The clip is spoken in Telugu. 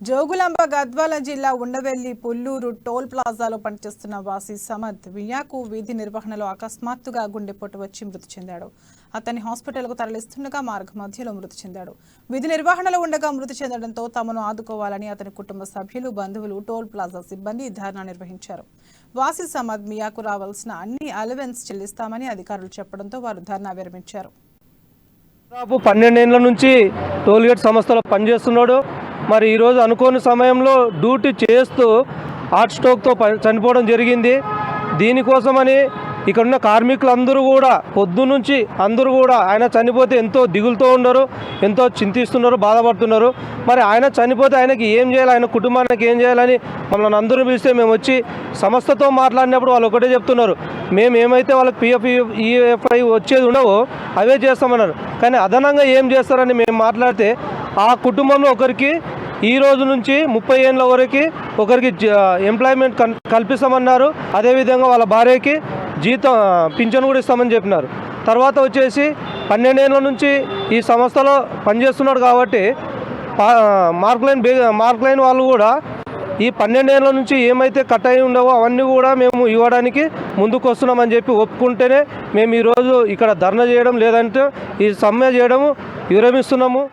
జోగులాంబ గద్వాల జిల్లా ఉండవెల్లి పుల్లూరు టోల్ ప్లాజాలో పనిచేస్తున్న వాసి సమద్ వియాకు వీధి నిర్వహణలో అకస్మాత్తుగా గుండెపోటు వచ్చి మృతి చెందాడు. అతన్ని హాస్పిటల్కు తరలిస్తుండగా మార్గ మధ్యలో మృతి చెందాడు. విధి నిర్వహణలో ఉండగా మృతి చెందడంతో తమను ఆదుకోవాలని అతని కుటుంబ సభ్యులు, బంధువులు టోల్ ప్లాజా సిబ్బంది ధర్నా నిర్వహించారు. వాసి సమద్ మియాకు రావాల్సిన అన్ని అలవెన్స్ చెల్లిస్తామని అధికారులు చెప్పడంతో వారు ధర్నా విరమించారు. 12 ఏళ్ల నుంచి టోల్గేట్ సంస్థలో పనిచేస్తున్నాడు. మరి ఈరోజు అనుకోని సమయంలో డ్యూటీ చేస్తూ హార్ట్ స్ట్రోక్తో చనిపోవడం జరిగింది. దీనికోసమని ఇక్కడున్న కార్మికులందరూ కూడా పొద్దునుంచి అందరూ కూడా ఆయన చనిపోతే ఎంతో దిగులుతో ఉన్నారు, ఎంతో చింతిస్తున్నారు, బాధపడుతున్నారు. మరి ఆయన చనిపోతే ఆయనకి ఏం చేయాలి, ఆయన కుటుంబానికి ఏం చేయాలని మమ్మల్ని అందరూ పిలిస్తే మేము వచ్చి సంస్థతో మాట్లాడినప్పుడు వాళ్ళు ఒకటే చెప్తున్నారు, మేము ఏమైతే వాళ్ళకి పిఎఫ్ ఈఎఫ్ఐ వచ్చేది ఉండవో అవే చేస్తామన్నారు. కానీ అదనంగా ఏం చేస్తారని మేము మాట్లాడితే ఆ కుటుంబంలో ఒకరికి ఈ రోజు నుంచి 30 ఏళ్ళ వరకు ఒకరికి ఎంప్లాయ్మెంట్ కల్పిస్తామన్నారు. అదేవిధంగా వాళ్ళ భార్యకి పింఛను కూడా ఇస్తామని చెప్పినారు. తర్వాత వచ్చేసి 12 ఏళ్ళ నుంచి ఈ సంస్థలో పనిచేస్తున్నాడు కాబట్టి మార్క్ లైన్ వాళ్ళు కూడా ఈ 12 ఏళ్ళ నుంచి ఏమైతే కట్ అయి ఉండవో అవన్నీ కూడా మేము ఇవ్వడానికి ముందుకు వస్తున్నామని చెప్పి ఒప్పుకుంటేనే మేము ఈరోజు ఇక్కడ ధర్నా చేయడం, లేదంటే ఈ సమ్మె చేయడము విరమిస్తున్నాము.